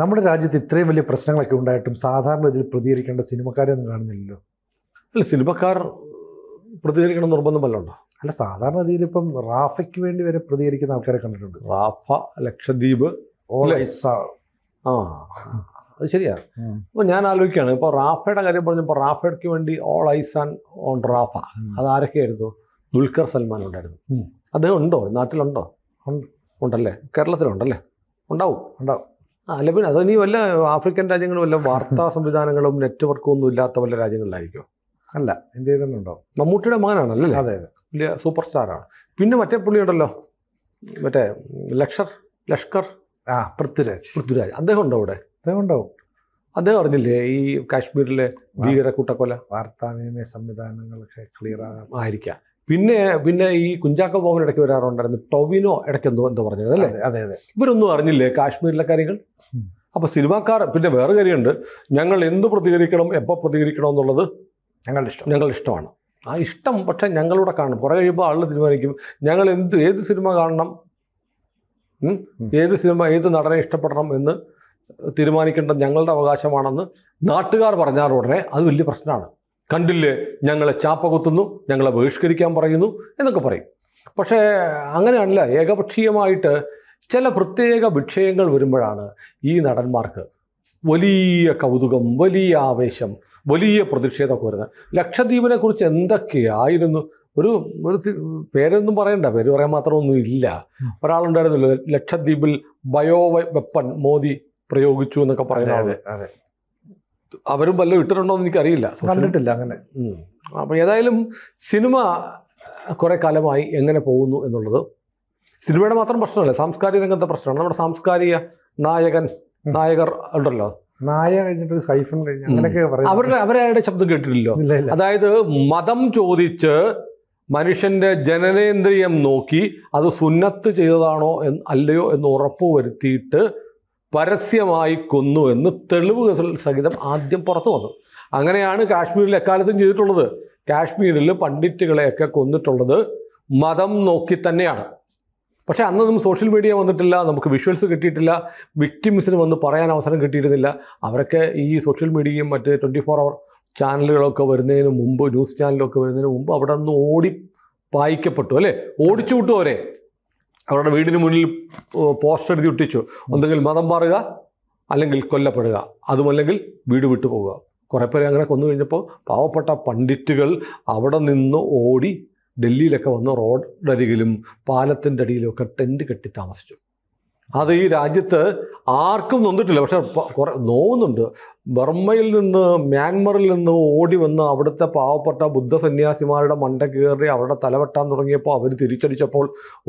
നമ്മുടെ രാജ്യത്ത് ഇത്രയും വലിയ പ്രശ്നങ്ങളൊക്കെ ഉണ്ടായിട്ടും സാധാരണ ഇതിൽ പ്രതികരിക്കേണ്ട സിനിമക്കാരൊന്നും കാണുന്നില്ലല്ലോ. അല്ല, സിനിമക്കാർ പ്രതികരിക്കണം നിർബന്ധമല്ലോ. അല്ല, സാധാരണ രീതിയിൽ ഇപ്പം റാഫയ്ക്ക് വേണ്ടി വരെ പ്രതികരിക്കുന്ന ആൾക്കാരെ കണ്ടിട്ടുണ്ട്. റാഫ, ലക്ഷദ്വീപ്, ആ അത് ശരിയാ. അപ്പോൾ ഞാൻ ആലോചിക്കുകയാണ്, ഇപ്പോൾ റാഫയുടെ കാര്യം പറഞ്ഞപ്പോൾ റാഫയ്ക്ക് വേണ്ടി all eyes and on Rafah, അത് ആരൊക്കെയായിരുന്നു? ദുൽഖർ സൽമാൻ ഉണ്ടായിരുന്നു. അദ്ദേഹം ഉണ്ടോ? നാട്ടിലുണ്ടോ? ഉണ്ടല്ലേ, കേരളത്തിലുണ്ടല്ലേ? ഉണ്ടാവും. അല്ല, പിന്നെ അതിനി വല്ല ആഫ്രിക്കൻ രാജ്യങ്ങളും വല്ല വാർത്താ സംവിധാനങ്ങളും നെറ്റ്വർക്കും ഒന്നും ഇല്ലാത്ത വല്ല രാജ്യങ്ങളിലായിരിക്കും. അല്ല, ഇന്ത്യയിൽ തന്നെ ഉണ്ടാവും. മമ്മൂട്ടിയുടെ മകനാണല്ലേ? അതെ, വലിയ സൂപ്പർ സ്റ്റാറാണ്. പിന്നെ മറ്റേ പുള്ളി ഉണ്ടല്ലോ, മറ്റേ ലഷ്കർ പൃഥ്വിരാജ്, അദ്ദേഹം ഉണ്ടോ അവിടെ? അദ്ദേഹം ഉണ്ടാവും. അദ്ദേഹം അറിഞ്ഞില്ലേ ഈ കാശ്മീരിലെ ഭീകര കൂട്ടക്കൊല? വാർത്താവിനിമയ സംവിധാനങ്ങളൊക്കെ ക്ലിയർ ആയിരിക്കാം. പിന്നെ ഈ കുഞ്ചാക്കോ ബോബൻ ഇടയ്ക്ക് വരാറുണ്ടായിരുന്നു, ടൊവിനോ ഇടയ്ക്ക് എന്തോ പറഞ്ഞത് അല്ലേ? അതെ. ഇവരൊന്നും അറിഞ്ഞില്ലേ കാശ്മീരിലെ കാര്യങ്ങൾ? അപ്പോൾ സിനിമാക്കാർ, പിന്നെ വേറെ കാര്യമുണ്ട്, ഞങ്ങൾ എന്ത് പ്രതികരിക്കണം, എപ്പോൾ പ്രതികരിക്കണം എന്നുള്ളത് ഞങ്ങളുടെ ഇഷ്ടമാണ്. ആ ഇഷ്ടം പക്ഷെ ഞങ്ങളിവിടെ കാണും. കുറേ കഴിയുമ്പോൾ ആളുകൾ തീരുമാനിക്കും ഞങ്ങൾ ഏത് സിനിമ കാണണം, ഏത് നടനെ ഇഷ്ടപ്പെടണം എന്ന് തീരുമാനിക്കേണ്ടത് ഞങ്ങളുടെ അവകാശമാണെന്ന് നാട്ടുകാർ പറഞ്ഞാൽ ഉടനെ അത് വലിയ പ്രശ്നമാണ്. കണ്ടില്ലേ, ഞങ്ങളെ ചാപ്പ കുത്തുന്നു, ഞങ്ങളെ ബഹിഷ്കരിക്കാൻ പറയുന്നു എന്നൊക്കെ പറയും. പക്ഷേ അങ്ങനെയാണല്ല, ഏകപക്ഷീയമായിട്ട് ചില പ്രത്യേക വിഷയങ്ങൾ വരുമ്പോഴാണ് ഈ നടന്മാർക്ക് വലിയ കൗതുകം, വലിയ ആവേശം, വലിയ പ്രതിഷേധമൊക്കെ വരുന്നത്. ലക്ഷദ്വീപിനെ കുറിച്ച് എന്തൊക്കെയായിരുന്നു, ഒരു പേരൊന്നും പറയണ്ട, പേര് പറയാൻ മാത്രമൊന്നും ഇല്ല. ഒരാളുണ്ടായിരുന്നല്ലോ, ലക്ഷദ്വീപിൽ ബയോ വെപ്പൺ മോദി പ്രയോഗിച്ചു എന്നൊക്കെ പറയുന്നത്. അവരും വല്ലതും ഇട്ടിട്ടുണ്ടോ എന്ന് എനിക്കറിയില്ല, കണ്ടിട്ടില്ല അങ്ങനെ. അപ്പോൾ ഏതായാലും സിനിമ കുറേ കാലമായി എങ്ങനെ പോകുന്നു എന്നുള്ളത് സിനിമയുടെ മാത്രം പ്രശ്നമല്ല, സാംസ്കാരിക രംഗത്തെ പ്രശ്നമാണ്. നമ്മുടെ സാംസ്കാരിക നായകർ ഉണ്ടല്ലോ, അവരുടെ ശബ്ദം കേട്ടിട്ടില്ലോ? അതായത് മതം ചോദിച്ച് മനുഷ്യന്റെ ജനനേന്ദ്രിയം നോക്കി അത് സുന്നത്ത് ചെയ്തതാണോ അല്ലയോ എന്ന് ഉറപ്പ് വരുത്തിയിട്ട് പരസ്യമായി കൊന്നു എന്ന് തെളിവുകൾ സഹിതം ആദ്യം പുറത്തു വന്നു. അങ്ങനെയാണ് കാശ്മീരിൽ എക്കാലത്തും ചെയ്തിട്ടുള്ളത്. കാശ്മീരിൽ പണ്ഡിറ്റുകളെയൊക്കെ കൊന്നിട്ടുള്ളത് മതം നോക്കി തന്നെയാണ്. പക്ഷേ അന്നൊന്നും സോഷ്യൽ മീഡിയ വന്നിട്ടില്ല, നമുക്ക് വിഷ്വൽസ് കിട്ടിയിട്ടില്ല, വിക്ടിംസിന് വന്ന് പറയാൻ അവസരം കിട്ടിയിരുന്നില്ല. അവരൊക്കെ ഈ സോഷ്യൽ മീഡിയയും മറ്റ് 24 hour ചാനലുകളൊക്കെ വരുന്നതിന് മുമ്പ്, ന്യൂസ് ചാനലൊക്കെ വരുന്നതിന് മുമ്പ് അവിടെ നിന്ന് പായിക്കപ്പെട്ടു അല്ലേ, ഓടിച്ചു വിട്ടു. അവരുടെ വീടിന് മുന്നിൽ പോസ്റ്റർ എഴുതി ഒട്ടിച്ചു, ഒന്നെങ്കിൽ മതം മാറുക അല്ലെങ്കിൽ കൊല്ലപ്പെടുക, അതുമല്ലെങ്കിൽ വീട് വിട്ടു പോവുക. കുറേ പേരെ അങ്ങനെ കൊന്നു കഴിഞ്ഞപ്പോൾ പാവപ്പെട്ട പണ്ഡിറ്റുകൾ അവിടെ നിന്ന് ഓടി ഡൽഹിയിലൊക്കെ വന്ന് റോഡരികിലും പാലത്തിൻ്റെ അടിയിലുമൊക്കെ ടെൻറ്റ് കെട്ടി താമസിച്ചു. അത് ഈ രാജ്യത്ത് ആർക്കും നൊന്നിട്ടില്ല, പക്ഷെ കുറേ നോവുന്നുണ്ട്. ബർമ്മയിൽ നിന്ന്, മ്യാൻമറിൽ നിന്ന് ഓടി വന്ന് അവിടുത്തെ പാവപ്പെട്ട ബുദ്ധ സന്യാസിമാരുടെ മണ്ട കയറി അവരുടെ തലവെട്ടാൻ തുടങ്ങിയപ്പോൾ അവർ തിരിച്ചടിച്ചപ്പോൾ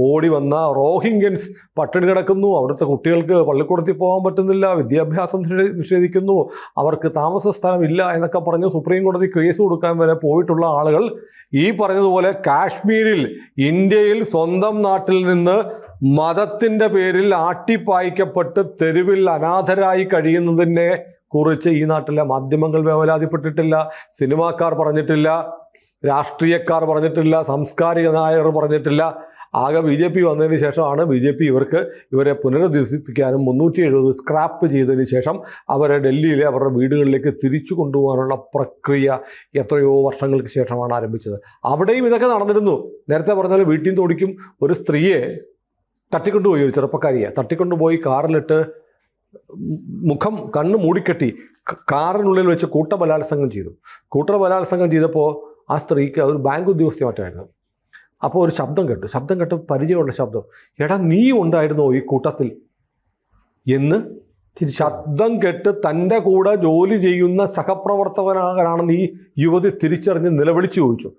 ഓടി വന്ന റോഹിംഗ്യൻസ് പട്ടിണി കിടക്കുന്നു, അവിടുത്തെ കുട്ടികൾക്ക് പള്ളിക്കൂടത്തിൽ പോകാൻ പറ്റുന്നില്ല, വിദ്യാഭ്യാസം നിഷേധിക്കുന്നു, അവർക്ക് താമസ സ്ഥലമില്ല എന്നൊക്കെ പറഞ്ഞ് സുപ്രീം കോടതി കേസ് കൊടുക്കാൻ വരെ പോയിട്ടുള്ള ആളുകൾ ഈ പറഞ്ഞതുപോലെ കാശ്മീരിൽ, ഇന്ത്യയിൽ സ്വന്തം നാട്ടിൽ നിന്ന് മതത്തിൻ്റെ പേരിൽ ആട്ടിപ്പായിക്കപ്പെട്ട് തെരുവിൽ അനാഥരായി കഴിയുന്നതിനെ കുറിച്ച് ഈ നാട്ടിലെ മാധ്യമങ്ങൾ വേവലാതിപ്പെട്ടിട്ടില്ല, സിനിമാക്കാർ പറഞ്ഞിട്ടില്ല, രാഷ്ട്രീയക്കാർ പറഞ്ഞിട്ടില്ല, സാംസ്കാരിക നായകർ പറഞ്ഞിട്ടില്ല. ആകെ BJP വന്നതിന് ശേഷമാണ് ഇവരെ പുനരധിവസിപ്പിക്കാനും 370 സ്ക്രാപ്പ് ചെയ്തതിന് ശേഷം അവരെ ഡൽഹിയിലെ അവരുടെ വീടുകളിലേക്ക് തിരിച്ചു കൊണ്ടുപോകാനുള്ള പ്രക്രിയ എത്രയോ വർഷങ്ങൾക്ക് ശേഷമാണ് ആരംഭിച്ചത്. അവിടെയും ഇതൊക്കെ നടന്നിരുന്നു. നേരത്തെ പറഞ്ഞാൽ വീട്ടിൽ നിന്ന് ഓടിക്കും, ഒരു സ്ത്രീയെ തട്ടിക്കൊണ്ടുപോയി, ഒരു ചെറുപ്പക്കാരിയെ തട്ടിക്കൊണ്ടുപോയി കാറിലിട്ട് കണ്ണ് മൂടിക്കെട്ടി കാറിനുള്ളിൽ വെച്ച് കൂട്ടബലാത്സംഗം ചെയ്തപ്പോൾ ആ സ്ത്രീക്ക് ഒരു ബാങ്ക് ഉദ്യോഗസ്ഥ മറ്റായിരുന്നു. അപ്പോൾ ഒരു ശബ്ദം കേട്ട് പരിചയമുള്ള ശബ്ദം, എടാ നീ ഉണ്ടായിരുന്നോ ഈ കൂട്ടത്തിൽ എന്ന് ശബ്ദം കേട്ട് തൻ്റെ കൂടെ ജോലി ചെയ്യുന്ന സഹപ്രവർത്തകനാണെന്ന് ഈ യുവതി തിരിച്ചറിഞ്ഞ് നിലവിളിച്ചു ചോദിച്ചു.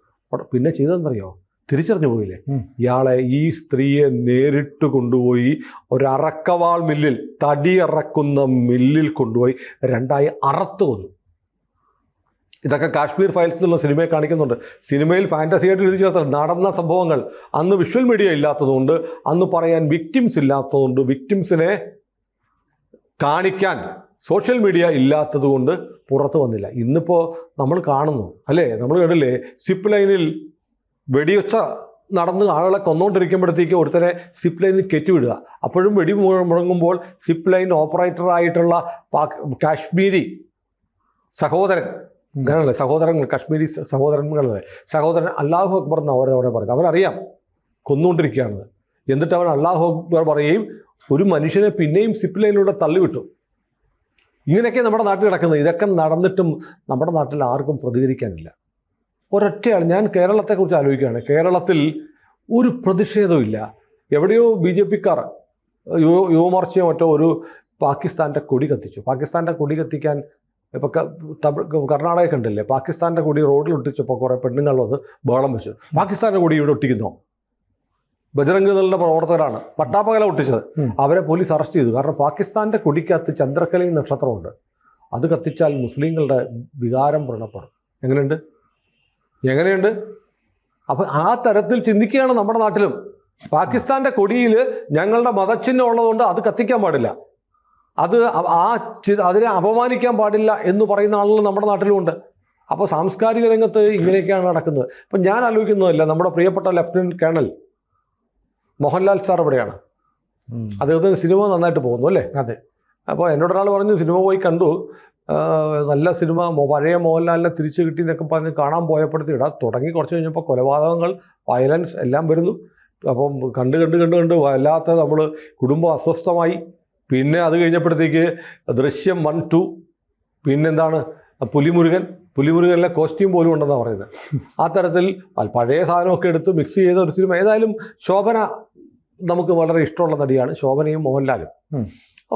പിന്നെ ചെയ്തതെന്നറിയോ? തിരിച്ചറിഞ്ഞു പോയില്ലേ, ഇയാളെ, ഈ സ്ത്രീയെ നേരിട്ട് കൊണ്ടുപോയി ഒരറക്കവാൾ മില്ലിൽ, തടിയിറക്കുന്ന മില്ലിൽ കൊണ്ടുപോയി 2ആയി അറുത്തു കൊന്നു. ഇതൊക്കെ കാശ്മീർ ഫയൽസ് എന്നുള്ള സിനിമയെ കാണിക്കുന്നുണ്ട്. സിനിമയിൽ ഫാൻറ്റസിയായിട്ട് എഴുതി ചേർത്തത് നടന്ന സംഭവങ്ങൾ. അന്ന് വിഷ്വൽ മീഡിയ ഇല്ലാത്തതുകൊണ്ട്, അന്ന് പറയാൻ വിക്ടിംസ് ഇല്ലാത്തതുകൊണ്ട്, വിക്ടിംസിനെ കാണിക്കാൻ സോഷ്യൽ മീഡിയ ഇല്ലാത്തത് കൊണ്ട് പുറത്തു വന്നില്ല. ഇന്നിപ്പോൾ നമ്മൾ കാണുന്നു അല്ലേ, നമ്മൾ കണ്ടില്ലേ, സിപ്പ് ലൈനിൽ വെടിവെച്ച നടന്ന് ആളുകളെ കൊന്നുകൊണ്ടിരിക്കുമ്പോഴത്തേക്ക് ഒരുത്തനെ സിപ്പ് ലൈനിൽ കയറ്റിവിടുക. അപ്പോഴും വെടി മുഴങ്ങുമ്പോൾ സിപ്പ് ലൈൻ ഓപ്പറേറ്ററായിട്ടുള്ള കാശ്മീരി സഹോദരൻ, അങ്ങനെയല്ലേ സഹോദരങ്ങൾ, കാശ്മീരി സഹോദരൻ അല്ലാഹു അക്ബർ എന്ന് അവരവിടെ പറയുന്നത്. അവരറിയാം കൊന്നുകൊണ്ടിരിക്കുകയാണെന്ന്. എന്നിട്ട് അവൻ അല്ലാഹു അക്ബർ പറയുകയും ഒരു മനുഷ്യനെ പിന്നെയും സിപ്പ് ലൈനിലൂടെ തള്ളിവിട്ടു. ഇങ്ങനെയൊക്കെ നമ്മുടെ നാട്ടിൽ കിടക്കുന്നത്. ഇതൊക്കെ നടന്നിട്ടും നമ്മുടെ നാട്ടിൽ ആർക്കും പ്രതികരിക്കാനില്ല. ഒരൊറ്റയാൾ, ഞാൻ കേരളത്തെക്കുറിച്ച് ആലോചിക്കുകയാണ്. കേരളത്തിൽ ഒരു പ്രതിഷേധമില്ല. എവിടെയോ BJP-ക്കാർ യുവമോർച്ചയോ മറ്റോ ഒരു പാകിസ്ഥാൻ്റെ കൊടി കത്തിച്ചു. പാകിസ്ഥാൻ്റെ കൊടി കത്തിക്കാൻ ഇപ്പോൾ കർണാടക കണ്ടില്ലേ, പാകിസ്ഥാൻ്റെ കൊടി റോഡിൽ ഒട്ടിച്ചപ്പോൾ കുറേ പെണ്ണുങ്ങൾ വന്ന് ബഹളം വെച്ചു. പാകിസ്ഥാൻ്റെ കൊടി ഇവിടെ ഒട്ടിക്കുന്നോ? ബജറംഗ് ദളിന്റെ പ്രവർത്തകരാണ് പട്ടാപ്പകല ഒട്ടിച്ചത്. അവരെ പോലീസ് അറസ്റ്റ് ചെയ്തു. കാരണം പാകിസ്ഥാൻ്റെ കൊടിക്കകത്ത് ചന്ദ്രക്കലയും നക്ഷത്രമുണ്ട്. അത് കത്തിച്ചാൽ മുസ്ലിങ്ങളുടെ വികാരം വ്രണപ്പെടും. എങ്ങനെയുണ്ട്? അപ്പം ആ തരത്തിൽ ചിന്തിക്കുകയാണ് നമ്മുടെ നാട്ടിലും. പാകിസ്ഥാൻ്റെ കൊടിയിൽ ഞങ്ങളുടെ മതചിഹ്നം ഉള്ളതുകൊണ്ട് അത് കത്തിക്കാൻ പാടില്ല, അതിനെ അപമാനിക്കാൻ പാടില്ല എന്ന് പറയുന്ന ആളുകൾ നമ്മുടെ നാട്ടിലുമുണ്ട്. അപ്പോൾ സാംസ്കാരിക രംഗത്ത് ഇങ്ങനെയൊക്കെയാണ് നടക്കുന്നത്. അപ്പം ഞാൻ ആലോചിക്കുന്നതല്ല, നമ്മുടെ പ്രിയപ്പെട്ട ലഫ്റ്റനന്റ് കേണൽ മോഹൻലാൽ സാർ എവിടെയാണ്? അദ്ദേഹത്തിന് സിനിമ നന്നായിട്ട് പോകുന്നു അല്ലേ? അതെ. അപ്പോൾ എന്നോടൊരാൾ പറഞ്ഞു സിനിമ പോയി കണ്ടു, നല്ല സിനിമ, പഴയ മോഹൻലാലിനെ തിരിച്ചു കിട്ടി എന്നൊക്കെ പറഞ്ഞ് കാണാൻ പോയപ്പെടുത്തിയിടാം. തുടങ്ങി കുറച്ച് കഴിഞ്ഞപ്പോൾ കൊലപാതകങ്ങൾ, വയലൻസ് എല്ലാം വരുന്നു. അപ്പം കണ്ട് വല്ലാത്ത നമ്മൾ കുടുംബം അസ്വസ്ഥമായി. പിന്നെ അത് കഴിഞ്ഞപ്പോഴത്തേക്ക് ദൃശ്യം 1, 2, പിന്നെന്താണ് പുലിമുരുകനിലെ കോസ്റ്റ്യൂം പോലും ഉണ്ടെന്നാണ് പറയുന്നത്. ആ തരത്തിൽ പഴയ സാധനമൊക്കെ എടുത്ത് മിക്സ് ചെയ്ത ഒരു സിനിമ. ഏതായാലും ശോഭന നമുക്ക് വളരെ ഇഷ്ടമുള്ള നടിയാണ്, ശോഭനയും മോഹൻലാലും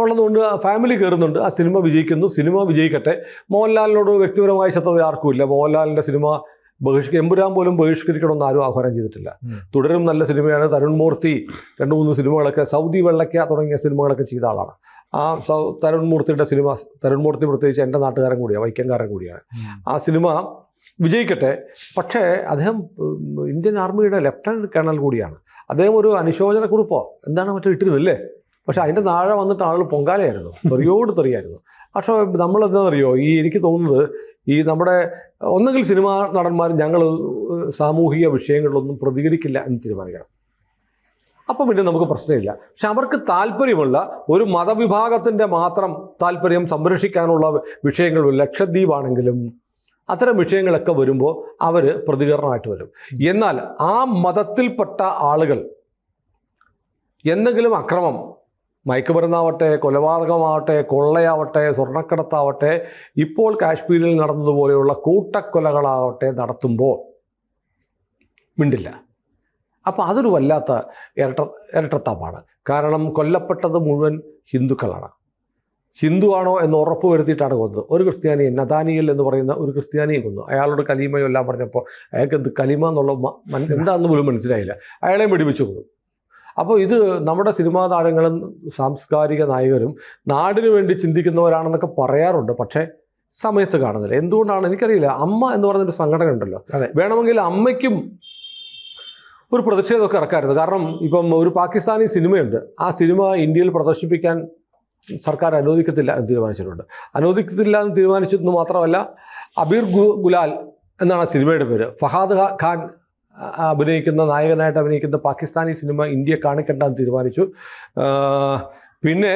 ഉള്ളതുകൊണ്ട് ഫാമിലി കയറുന്നുണ്ട്. ആ സിനിമ വിജയിക്കുന്നു, സിനിമ വിജയിക്കട്ടെ. മോഹൻലാലിനോട് വ്യക്തിപരമായ ശത്രുത ആർക്കുമില്ല. മോഹൻലാലിൻ്റെ സിനിമ എമ്പുരാൻ പോലും ബഹിഷ്കരിക്കണമെന്ന് ആരും ആഹ്വാനം ചെയ്തിട്ടില്ല. തുടരും നല്ല സിനിമയാണ്. തരുൺ മൂർത്തി 2-3 സിനിമകളൊക്കെ, സൗദി വെള്ളയ്ക്ക തുടങ്ങിയ സിനിമകളൊക്കെ ചെയ്ത ആളാണ്. ആ തരുൺ മൂർത്തിയുടെ സിനിമ, തരുൺ മൂർത്തി പ്രത്യേകിച്ച് എൻ്റെ നാട്ടുകാരൻ കൂടിയാണ്, വൈക്കംകാരൻ കൂടിയാണ്. ആ സിനിമ വിജയിക്കട്ടെ. പക്ഷേ അദ്ദേഹം ഇന്ത്യൻ ആർമിയുടെ ലഫ്റ്റനന്റ് കേണൽ കൂടിയാണ്. അദ്ദേഹം ഒരു അനുശോചനക്കുറിപ്പോ എന്താണ് മറ്റോ ഇട്ടിരുന്നില്ലേ? പക്ഷെ അതിൻ്റെ താഴെ വന്നിട്ട് ആളുകൾ പൊങ്കാലയായിരുന്നു, തെറിയായിരുന്നു. പക്ഷേ നമ്മളെന്താണെന്നറിയോ, എനിക്ക് തോന്നുന്നത് ഈ നമ്മുടെ ഒന്നുകിൽ സിനിമാ നടന്മാർ ഞങ്ങൾ സാമൂഹിക വിഷയങ്ങളിലൊന്നും പ്രതികരിക്കില്ല എന്ന് തീരുമാനിക്കണം. അപ്പം പിന്നെ നമുക്ക് പ്രശ്നമില്ല. പക്ഷെ അവർക്ക് താല്പര്യമുള്ള ഒരു മതവിഭാഗത്തിൻ്റെ മാത്രം താല്പര്യം സംരക്ഷിക്കാനുള്ള വിഷയങ്ങൾ, ലക്ഷദ്വീപാണെങ്കിലും അത്തരം വിഷയങ്ങളൊക്കെ വരുമ്പോൾ അവർ പ്രതികരണമായിട്ട് വരും. എന്നാൽ ആ മതത്തിൽപ്പെട്ട ആളുകൾ എന്തെങ്കിലും അക്രമം, മയക്കുമരുന്നാവട്ടെ, കൊലപാതകമാവട്ടെ, കൊള്ളയാവട്ടെ, സ്വർണ്ണക്കടത്താവട്ടെ, ഇപ്പോൾ കാശ്മീരിൽ നടന്നതുപോലെയുള്ള കൂട്ടക്കൊലകളാവട്ടെ നടത്തുമ്പോൾ മിണ്ടില്ല. അപ്പോൾ അതൊരു വല്ലാത്ത ഇരട്ടത്താപ്പാണ്. കാരണം കൊല്ലപ്പെട്ടത് മുഴുവൻ ഹിന്ദുക്കളാണ്. ഹിന്ദുവാണോ എന്ന് ഉറപ്പ് വരുത്തിയിട്ടാണ് കൊന്നത്. ഒരു ക്രിസ്ത്യാനിയെ, നദാനിയൽ എന്ന് പറയുന്ന ഒരു ക്രിസ്ത്യാനിയെ കൊന്നു. അയാളോട് കലീമയോ എല്ലാം പറഞ്ഞപ്പോൾ അയാൾക്ക് എന്ത് കലീമ എന്നുള്ള എന്താണെന്ന് പോലും മനസ്സിലായില്ല. അയാളെ വെടിവെച്ച് കൊന്നു. അപ്പോൾ ഇത് നമ്മുടെ സിനിമാ താരങ്ങളും സാംസ്കാരിക നായകരും നാടിനു വേണ്ടി ചിന്തിക്കുന്നവരാണെന്നൊക്കെ പറയാറുണ്ട്. പക്ഷേ സമയത്ത് കാണുന്നില്ല. എന്തുകൊണ്ടാണ് എനിക്കറിയില്ല. അമ്മ എന്ന് പറയുന്നൊരു സംഘടന ഉണ്ടല്ലോ, വേണമെങ്കിൽ അമ്മയ്ക്കും ഒരു പ്രതിഷേധമൊക്കെ ഇറക്കായിരുന്നു. കാരണം ഇപ്പം ഒരു പാകിസ്ഥാനി സിനിമയുണ്ട്, ആ സിനിമ ഇന്ത്യയിൽ പ്രദർശിപ്പിക്കാൻ സർക്കാർ അനുവദിക്കത്തില്ല എന്ന് തീരുമാനിച്ചിട്ടുണ്ട്. അനുവദിക്കത്തില്ല എന്ന് തീരുമാനിച്ചതെന്ന് മാത്രമല്ല, അബീർ ഗുലാൽ എന്നാണ് ആ സിനിമയുടെ പേര്. ഫഹാദ് ഖാൻ നായകനായിട്ട് അഭിനയിക്കുന്ന പാകിസ്ഥാനി സിനിമ ഇന്ത്യ കാണിക്കേണ്ടെന്ന് തീരുമാനിച്ചു. പിന്നെ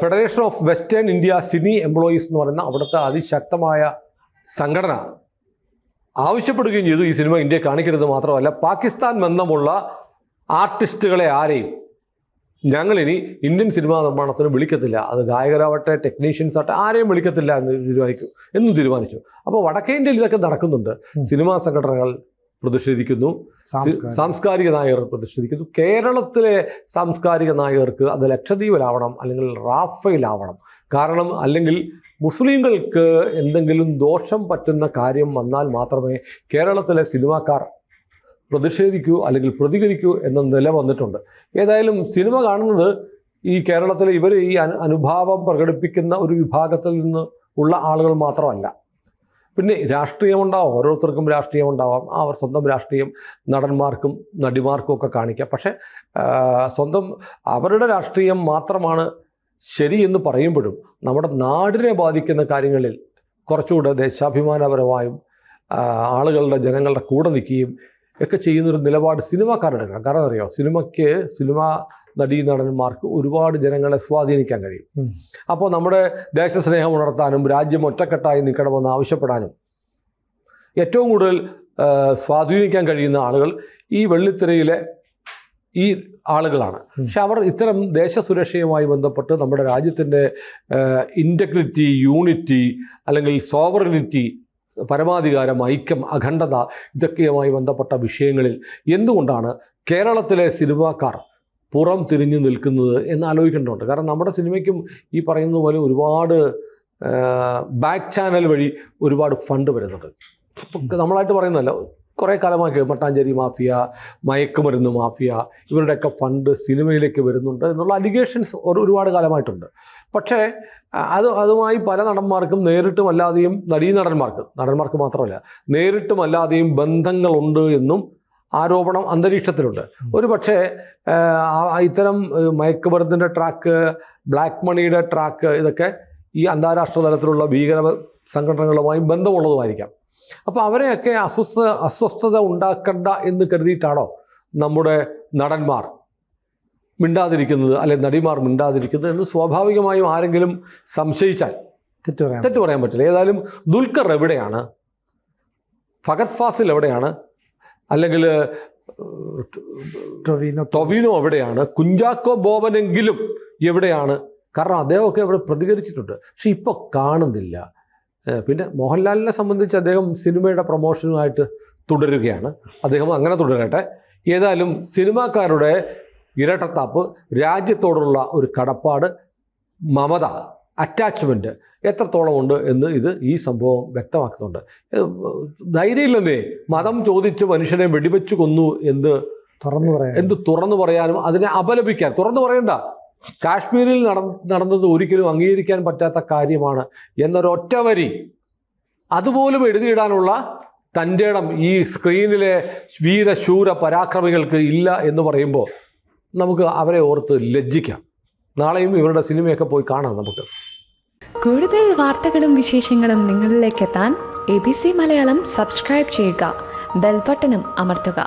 federation of western India cine employees എന്ന് പറയുന്ന അവിടുത്തെ അതിശക്തമായ സംഘടന ആവശ്യപ്പെടുകയും ചെയ്തു, ഈ സിനിമ ഇന്ത്യ കാണിക്കരുത്. മാത്രമല്ല, പാകിസ്ഥാൻ ബന്ധമുള്ള ആർട്ടിസ്റ്റുകളെ ആരെയും ഞങ്ങളിനി ഇന്ത്യൻ സിനിമാ നിർമ്മാണത്തിന് വിളിക്കത്തില്ല. അത് ഗായകരാവട്ടെ, ടെക്നീഷ്യൻസ് ആവട്ടെ, ആരെയും വിളിക്കത്തില്ല എന്ന് തീരുമാനിച്ചു. അപ്പോൾ വടക്കേ ഇന്ത്യയിൽ ഇതൊക്കെ നടക്കുന്നുണ്ട്. സിനിമാ സംഘടനകൾ പ്രതിഷേധിക്കുന്നു, സാംസ്കാരിക നായകർ പ്രതിഷേധിക്കുന്നു. കേരളത്തിലെ സാംസ്കാരിക നായകർക്ക് അത് ലക്ഷദ്വീപിലാവണം, അല്ലെങ്കിൽ റാഫയിലാവണം. കാരണം അല്ലെങ്കിൽ മുസ്ലിങ്ങൾക്ക് എന്തെങ്കിലും ദോഷം പറ്റുന്ന കാര്യം വന്നാൽ മാത്രമേ കേരളത്തിലെ സിനിമാക്കാർ പ്രതിഷേധിക്കൂ അല്ലെങ്കിൽ പ്രതികരിക്കൂ എന്ന നില വന്നിട്ടുണ്ട്. ഏതായാലും സിനിമ കാണുന്നത് ഈ കേരളത്തിലെ ഈ അനുഭാവം പ്രകടിപ്പിക്കുന്ന ഒരു വിഭാഗത്തിൽ നിന്ന് ഉള്ള ആളുകൾ മാത്രമല്ല. പിന്നെ രാഷ്ട്രീയമുണ്ടാവാം, ഓരോരുത്തർക്കും രാഷ്ട്രീയമുണ്ടാവാം. അവർ സ്വന്തം രാഷ്ട്രീയം നടന്മാർക്കും നടിമാർക്കും ഒക്കെ കാണിക്കാം. പക്ഷേ സ്വന്തം അവരുടെ രാഷ്ട്രീയം മാത്രമാണ് ശരി എന്ന് പറയുമ്പോഴും നമ്മുടെ നാടിനെ ബാധിക്കുന്ന കാര്യങ്ങളിൽ കുറച്ചുകൂടെ ദേശാഭിമാനപരമായും ജനങ്ങളുടെ കൂടെ നിൽക്കുകയും ഒക്കെ ചെയ്യുന്നൊരു നിലപാട് സിനിമാക്കാരുടെ എടുക്കണം. കാരണം അറിയാം, സിനിമാ നടീനടന്മാർക്ക് ഒരുപാട് ജനങ്ങളെ സ്വാധീനിക്കാൻ കഴിയും. അപ്പോൾ നമ്മുടെ ദേശസ്നേഹം ഉണർത്താനും രാജ്യം ഒറ്റക്കെട്ടായി നിൽക്കണമെന്ന് ആവശ്യപ്പെടാനും ഏറ്റവും കൂടുതൽ സ്വാധീനിക്കാൻ കഴിയുന്ന ആളുകൾ ഈ വെള്ളിത്തിരയിലെ ഈ ആളുകളാണ്. പക്ഷെ അവർ ഇത്തരം ദേശസുരക്ഷയുമായി ബന്ധപ്പെട്ട് നമ്മുടെ രാജ്യത്തിൻ്റെ ഇൻറ്റഗ്രിറ്റി, യൂണിറ്റി അല്ലെങ്കിൽ സോവറിനിറ്റി, പരമാധികാരം, ഐക്യം, അഖണ്ഡത ഇതൊക്കെയുമായി ബന്ധപ്പെട്ട വിഷയങ്ങളിൽ എന്തുകൊണ്ടാണ് കേരളത്തിലെ സിനിമാക്കാർ പുറം തിരിഞ്ഞു നിൽക്കുന്നത് എന്ന് ആലോചിക്കേണ്ടതുണ്ട്. കാരണം നമ്മുടെ സിനിമയ്ക്കും ഈ പറയുന്നത് പോലെ ഒരുപാട് ബാക്ക് ചാനൽ വഴി ഒരുപാട് ഫണ്ട് വരുന്നുണ്ട്. നമ്മളായിട്ട് പറയുന്നതല്ല, കുറേ കാലമാക്കി മട്ടാഞ്ചേരി മാഫിയ, മയക്കുമരുന്ന് മാഫിയ, ഇവരുടെയൊക്കെ ഫണ്ട് സിനിമയിലേക്ക് വരുന്നുണ്ട് എന്നുള്ള അലിഗേഷൻസ് ഒരുപാട് കാലമായിട്ടുണ്ട്. പക്ഷേ അതുമായി പല നടന്മാർക്കും നേരിട്ടും അല്ലാതെയും, നടന്മാർക്ക് മാത്രമല്ല നേരിട്ടും അല്ലാതെയും ബന്ധങ്ങളുണ്ട് എന്നും ആരോപണം അന്തരീക്ഷത്തിലുണ്ട്. ഒരു പക്ഷേ ഇത്തരം മയക്കുമരുന്നിൻ്റെ ട്രാക്ക്, ബ്ലാക്ക് മണിയുടെ ട്രാക്ക്, ഇതൊക്കെ ഈ അന്താരാഷ്ട്ര തലത്തിലുള്ള ഭീകര സംഘടനകളുമായി ബന്ധമുള്ളതുമായിരിക്കാം. അപ്പോൾ അവരെയൊക്കെ അസ്വസ്ഥത ഉണ്ടാക്കണ്ട എന്ന് കരുതിയിട്ടാണോ നമ്മുടെ നടന്മാർ മിണ്ടാതിരിക്കുന്നത്, അല്ലെങ്കിൽ നടിമാർ മിണ്ടാതിരിക്കുന്നത് എന്ന് സ്വാഭാവികമായും ആരെങ്കിലും സംശയിച്ചാൽ തെറ്റു പറയാൻ പറ്റില്ല. ഏതായാലും ദുൽഖർ എവിടെയാണ്, ഫഹദ് ഫാസിൽ എവിടെയാണ്, അല്ലെങ്കിൽ ടൊവിനോ എവിടെയാണ്, കുഞ്ചാക്കോ ബോബനെങ്കിലും എവിടെയാണ്? കാരണം അദ്ദേഹമൊക്കെ അവിടെ പ്രതികരിച്ചിട്ടുണ്ട്, പക്ഷെ ഇപ്പോൾ കാണുന്നില്ല. പിന്നെ മോഹൻലാലിനെ സംബന്ധിച്ച് അദ്ദേഹം സിനിമയുടെ പ്രൊമോഷനുമായിട്ട് തുടരുകയാണ്. അദ്ദേഹം അങ്ങനെ തുടരട്ടെ. ഏതായാലും സിനിമാക്കാരുടെ ഇരട്ടത്താപ്പ്, രാജ്യത്തോടുള്ള ഒരു കടപ്പാട്, മമത, അറ്റാച്ച്മെൻറ്റ് എത്രത്തോളം ഉണ്ട് എന്ന് ഈ സംഭവം വ്യക്തമാക്കുന്നുണ്ട്. ധൈര്യമില്ലെന്നേ മതം ചോദിച്ച് മനുഷ്യനെ വെടിവെച്ച് കൊന്നു എന്ന് തുറന്നു പറയാനും അതിനെ അപലപിക്കാൻ. തുറന്നു പറയണ്ട, കാശ്മീരിൽ നടന്നത് ഒരിക്കലും അംഗീകരിക്കാൻ പറ്റാത്ത കാര്യമാണ് എന്നൊരൊറ്റ വരി അതുപോലും എഴുതിയിടാനുള്ള തൻ്റെ ഇടം ഈ സ്ക്രീനിലെ വീരശൂര പരാക്രമികൾക്ക് ഇല്ല എന്ന് പറയുമ്പോൾ നമുക്ക് അവരെ ഓർത്ത് ലജ്ജിക്കാം. നാളെയും ഇവരുടെ സിനിമയൊക്കെ പോയി കാണാം നമുക്ക്. കൂടുതൽ വാർത്തകളും വിശേഷങ്ങളും നിങ്ങളിലേക്ക് എത്താൻ ABC മലയാളം സബ്സ്ക്രൈബ് ചെയ്യുക, ബെൽ ബട്ടണും അമർത്തുക.